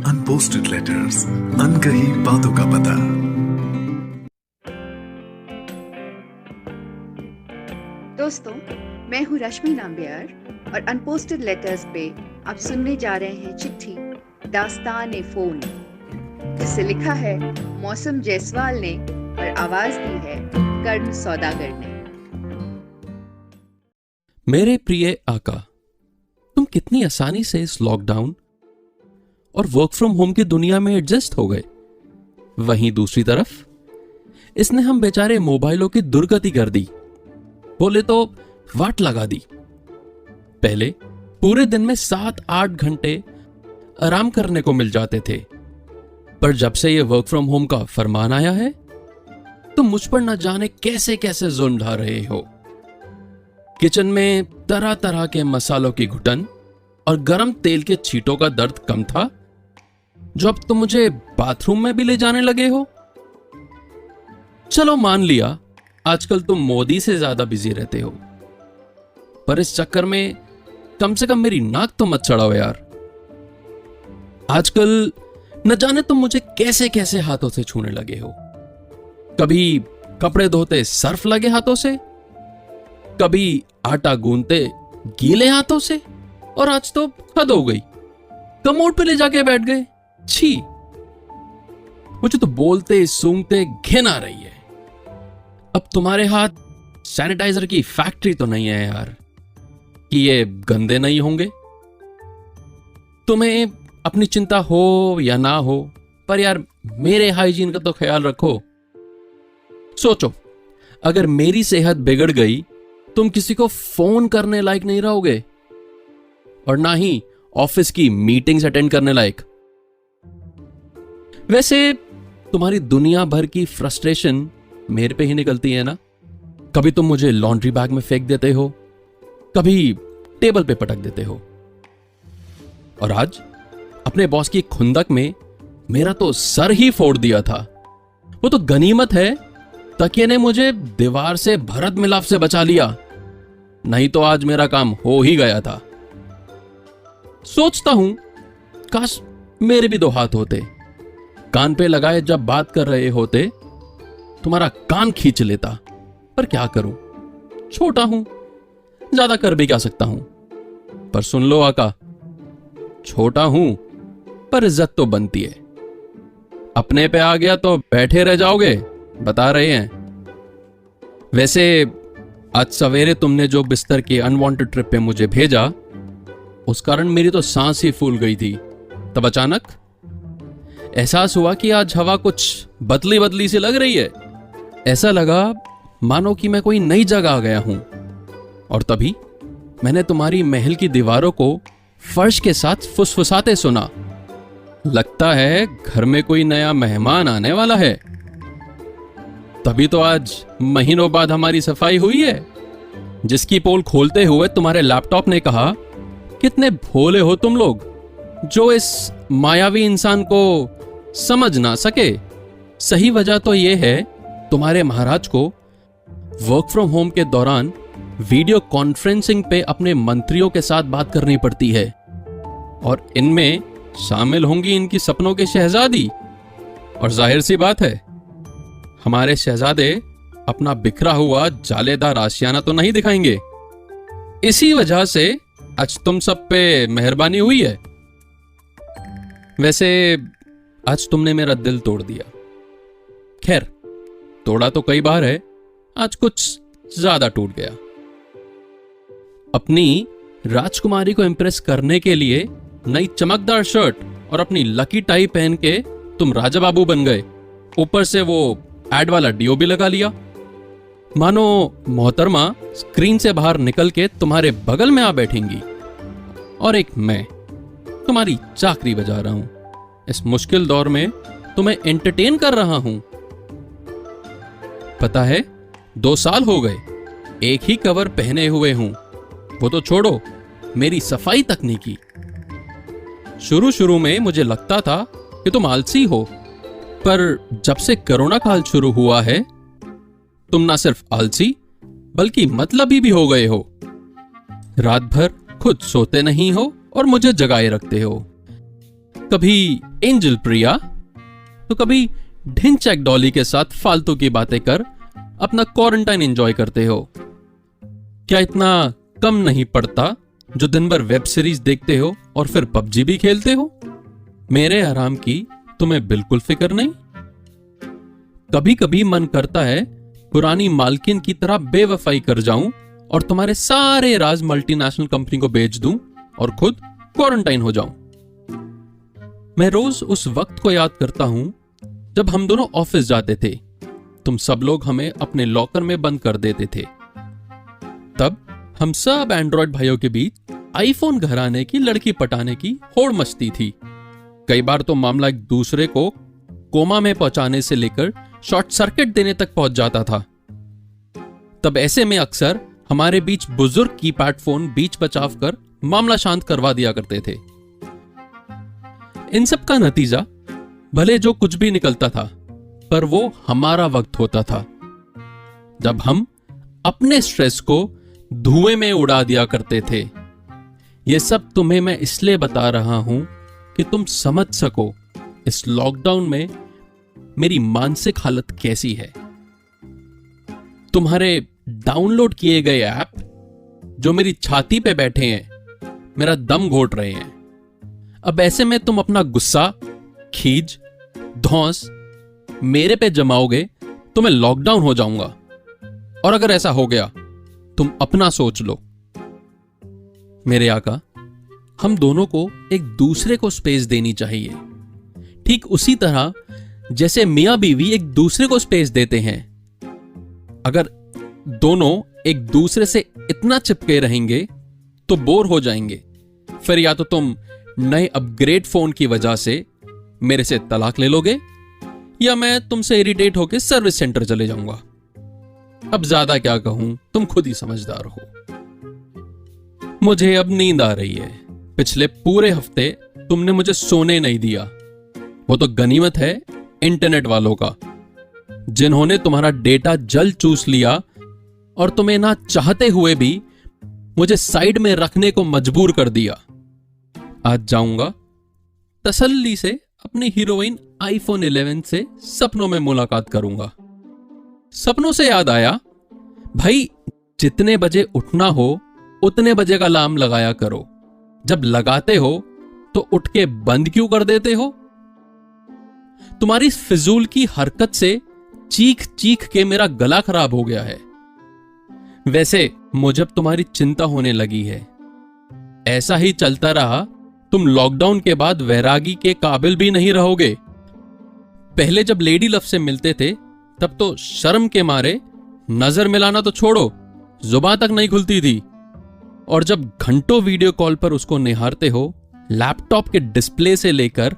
Unposted letters, अनकही बातों का पता। दोस्तों, मैं हूँ रश्मि नाम्बियार और अनपोस्टेड लेटर्स पे आप सुनने जा रहे हैं चिट्ठी दास्तान फोन, जिसे लिखा है मौसम जायसवाल ने और आवाज दी है कर्ण सौदागर ने। मेरे प्रिय आका, तुम कितनी आसानी से इस लॉकडाउन और वर्क फ्रॉम होम की दुनिया में एडजस्ट हो गए। वहीं दूसरी तरफ इसने हम बेचारे मोबाइलों की दुर्गति कर दी, बोले तो वाट लगा दी। पहले पूरे दिन में 7-8 घंटे आराम करने को मिल जाते थे, पर जब से ये वर्क फ्रॉम होम का फरमान आया है तो मुझ पर न जाने कैसे कैसे जुल्म ढा रहे हो। किचन में तरह तरह के मसालों की घुटन और गरम तेल के छींटों का दर्द कम था, जो अब तुम मुझे बाथरूम में भी ले जाने लगे हो। चलो मान लिया आजकल तुम मोदी से ज्यादा बिजी रहते हो, पर इस चक्कर में कम से कम मेरी नाक तो मत चढ़ाओ यार। आजकल न जाने तुम मुझे कैसे कैसे हाथों से छूने लगे हो। कभी कपड़े धोते सर्फ लगे हाथों से, कभी आटा गूंदते गीले हाथों से, और आज तो हद हो गई, कमोड पे ले जाके बैठ गए। छी, मुझे तो बोलते सूंघते घिन आ रही है। अब तुम्हारे हाथ सैनिटाइजर की फैक्ट्री तो नहीं है यार कि ये गंदे नहीं होंगे। तुम्हें अपनी चिंता हो या ना हो, पर यार मेरे हाइजीन का तो ख्याल रखो। सोचो, अगर मेरी सेहत बिगड़ गई तुम किसी को फोन करने लायक नहीं रहोगे, और ना ही ऑफिस की मीटिंग्स अटेंड करने लायक। वैसे तुम्हारी दुनिया भर की फ्रस्ट्रेशन मेरे पे ही निकलती है ना। कभी तुम मुझे लॉन्ड्री बैग में फेंक देते हो, कभी टेबल पे पटक देते हो, और आज अपने बॉस की खुंदक में मेरा तो सर ही फोड़ दिया था। वो तो गनीमत है तकिए ने मुझे दीवार से भरत मिलाप से बचा लिया, नहीं तो आज मेरा काम हो ही गया था। सोचता हूं काश मेरे भी 2 हाथ होते, कान पे लगाए जब बात कर रहे होते तुम्हारा कान खींच लेता, पर क्या करूं, छोटा हूं, ज्यादा कर भी क्या सकता हूं। पर सुन लो आका, छोटा हूं पर इज्जत तो बनती है। अपने पे आ गया तो बैठे रह जाओगे, बता रहे हैं। वैसे आज सवेरे तुमने जो बिस्तर की अनवांटेड ट्रिप पे मुझे भेजा, उस कारण मेरी तो सांस ही फूल गई थी। तब अचानक एहसास हुआ कि आज हवा कुछ बदली बदली सी लग रही है। ऐसा लगा मानो कि मैं कोई नई जगह आ गया हूं। और तभी मैंने तुम्हारी महल की दीवारों को फर्श के साथ फुसफुसाते सुना। लगता है घर में कोई नया मेहमान आने वाला है। तभी तो आज महीनों बाद हमारी सफाई हुई है, जिसकी पोल खोलते हुए तुम्हारे लैपटॉप ने कहा, कितने भोले हो तुम लोग जो इस मायावी इंसान को समझ ना सके। सही वजह तो यह है तुम्हारे महाराज को वर्क फ्रॉम होम के दौरान वीडियो कॉन्फ्रेंसिंग पे अपने मंत्रियों के साथ बात करनी पड़ती है, और इनमें शामिल होंगी इनकी सपनों की शहजादी। और जाहिर सी बात है, हमारे शहजादे अपना बिखरा हुआ जालेदार आशियाना तो नहीं दिखाएंगे। इसी वजह से आज तुम सब पे मेहरबानी हुई है। वैसे आज तुमने मेरा दिल तोड़ दिया। खैर, तोड़ा तो कई बार है, आज कुछ ज्यादा टूट गया। अपनी राजकुमारी को इंप्रेस करने के लिए नई चमकदार शर्ट और अपनी लकी टाई पहन के तुम राजा बाबू बन गए। ऊपर से वो एड वाला डीओ भी लगा लिया, मानो मोहतरमा स्क्रीन से बाहर निकल के तुम्हारे बगल में आ बैठेंगी, और एक मैं तुम्हारी चाकरी बजा रहा हूं। इस मुश्किल दौर में तुम्हें एंटरटेन कर रहा हूं। पता है 2 साल हो गए एक ही कवर पहने हुए हूं। वो तो छोड़ो, मेरी सफाई तक नहीं की। शुरू शुरू में मुझे लगता था कि तुम आलसी हो, पर जब से कोरोना काल शुरू हुआ है तुम ना सिर्फ आलसी बल्कि मतलबी भी हो गए हो। रात भर खुद सोते नहीं हो और मुझे जगाए रखते हो। कभी एंजल प्रिया तो कभी ढिंचैक डॉली के साथ फालतू की बातें कर अपना क्वारंटाइन एंजॉय करते हो। क्या इतना कम नहीं पड़ता जो दिन भर वेब सीरीज देखते हो और फिर पबजी भी खेलते हो? मेरे आराम की तुम्हें बिल्कुल फिक्र नहीं। कभी कभी मन करता है पुरानी मालकिन की तरह बेवफाई कर जाऊं और तुम्हारे सारे राज मल्टीनेशनल कंपनी को बेच दूं और खुद क्वारंटाइन हो जाऊं। मैं रोज उस वक्त को याद करता हूं जब हम दोनों ऑफिस जाते थे। तुम सब लोग हमें अपने लॉकर में बंद कर देते थे। तब हम सब एंड्रॉयड भाइयों के बीच आईफोन घर आने की, लड़की पटाने की होड़ मचती थी। कई बार तो मामला एक दूसरे को कोमा में पहुंचाने से लेकर शॉर्ट सर्किट देने तक पहुंच जाता था। तब ऐसे में अक्सर हमारे बीच बुजुर्ग कीपैड फोन बीच बचाव कर मामला शांत करवा दिया करते थे। इन सब का नतीजा भले जो कुछ भी निकलता था, पर वो हमारा वक्त होता था जब हम अपने स्ट्रेस को धुएं में उड़ा दिया करते थे। यह सब तुम्हें मैं इसलिए बता रहा हूं कि तुम समझ सको इस लॉकडाउन में मेरी मानसिक हालत कैसी है। तुम्हारे डाउनलोड किए गए ऐप जो मेरी छाती पे बैठे हैं, मेरा दम घोट रहे हैं। अब ऐसे में तुम अपना गुस्सा, खीज, धौंस मेरे पे जमाओगे तो मैं लॉकडाउन हो जाऊंगा। और अगर ऐसा हो गया, तुम अपना सोच लो। मेरे आका, हम दोनों को एक दूसरे को स्पेस देनी चाहिए, ठीक उसी तरह जैसे मियां बीवी एक दूसरे को स्पेस देते हैं। अगर दोनों एक दूसरे से इतना चिपके रहेंगे तो बोर हो जाएंगे। फिर या तो तुम नए अपग्रेड फोन की वजह से मेरे से तलाक ले लोगे, या मैं तुमसे इरिटेट होकर सर्विस सेंटर चले जाऊंगा। अब ज्यादा क्या कहूं, तुम खुद ही समझदार हो। मुझे अब नींद आ रही है। पिछले पूरे हफ्ते तुमने मुझे सोने नहीं दिया। वो तो गनीमत है इंटरनेट वालों का, जिन्होंने तुम्हारा डेटा जल चूस लिया और तुम्हें ना चाहते हुए भी मुझे साइड में रखने को मजबूर कर दिया। आज जाऊंगा तसल्ली से अपनी हीरोइन आईफोन 11 से सपनों में मुलाकात करूंगा। सपनों से याद आया, भाई जितने बजे उठना हो उतने बजे का अलार्म लगाया करो। जब लगाते हो तो उठ के बंद क्यों कर देते हो? तुम्हारी फिजूल की हरकत से चीख चीख के मेरा गला खराब हो गया है। वैसे मुझे अब तुम्हारी चिंता होने लगी है। ऐसा ही चलता रहा तुम लॉकडाउन के बाद वैरागी के काबिल भी नहीं रहोगे। पहले जब लेडी लव से मिलते थे तब तो शर्म के मारे नजर मिलाना तो छोड़ो, जुबान तक नहीं खुलती थी। और जब घंटों वीडियो कॉल पर उसको निहारते हो, लैपटॉप के डिस्प्ले से लेकर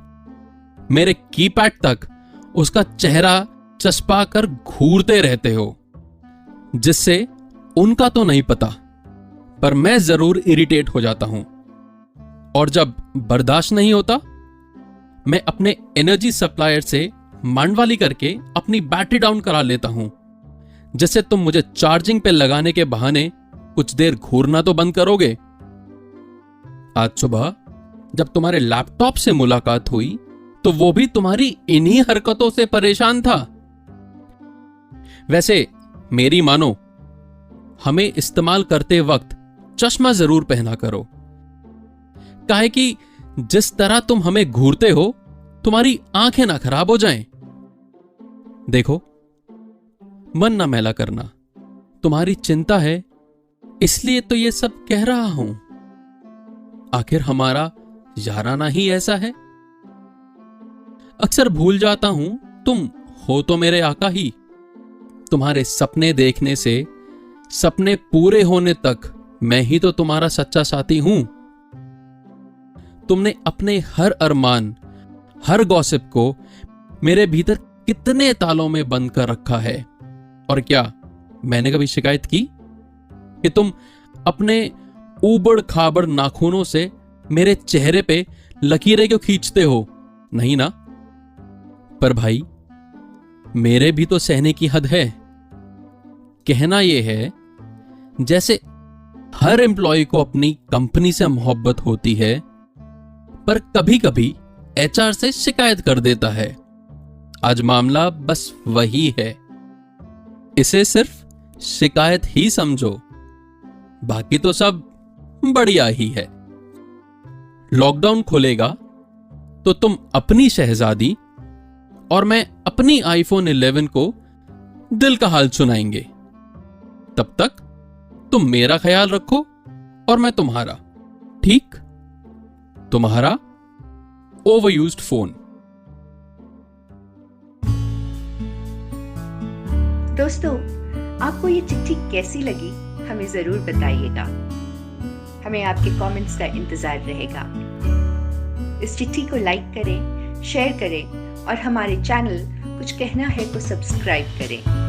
मेरे कीपैड तक उसका चेहरा चस्पा कर घूरते रहते हो, जिससे उनका तो नहीं पता पर मैं जरूर इरिटेट हो जाता हूं। और जब बर्दाश्त नहीं होता, मैं अपने एनर्जी सप्लायर से मांडवाली करके अपनी बैटरी डाउन करा लेता हूं, जिससे तुम मुझे चार्जिंग पे लगाने के बहाने कुछ देर घूरना तो बंद करोगे। आज सुबह जब तुम्हारे लैपटॉप से मुलाकात हुई तो वो भी तुम्हारी इन्हीं हरकतों से परेशान था। वैसे मेरी मानो, हमें इस्तेमाल करते वक्त चश्मा जरूर पहना करो, काहे कि जिस तरह तुम हमें घूरते हो तुम्हारी आंखें ना खराब हो जाएं। देखो, मन ना मैला करना, तुम्हारी चिंता है इसलिए तो ये सब कह रहा हूं। आखिर हमारा याराना ही ऐसा है। अक्सर भूल जाता हूं तुम हो तो मेरे आका ही। तुम्हारे सपने देखने से सपने पूरे होने तक मैं ही तो तुम्हारा सच्चा साथी हूं। तुमने अपने हर अरमान, हर गॉसिप को मेरे भीतर कितने तालों में बंद कर रखा है। और क्या मैंने कभी शिकायत की कि तुम अपने ऊबड़ खाबड़ नाखूनों से मेरे चेहरे पे लकीरें क्यों खींचते हो? नहीं ना? पर भाई, मेरे भी तो सहने की हद है। कहना यह है जैसे हर एम्प्लॉय को अपनी कंपनी से मोहब्बत होती है, पर कभी कभी एचआर से शिकायत कर देता है। आज मामला बस वही है। इसे सिर्फ शिकायत ही समझो, बाकी तो सब बढ़िया ही है। लॉकडाउन खुलेगा तो तुम अपनी शहजादी और मैं अपनी आईफोन 11 को दिल का हाल सुनाएंगे। तब तक तुम मेरा ख्याल रखो और मैं तुम्हारा, ठीक? तुम्हारा ओवरयूज्ड फोन। दोस्तों, आपको ये चिट्ठी कैसी लगी हमें जरूर बताइएगा। हमें आपके कमेंट्स का इंतजार रहेगा। इस चिट्ठी को लाइक करें, शेयर करें और हमारे चैनल कुछ कहना है को सब्सक्राइब करें।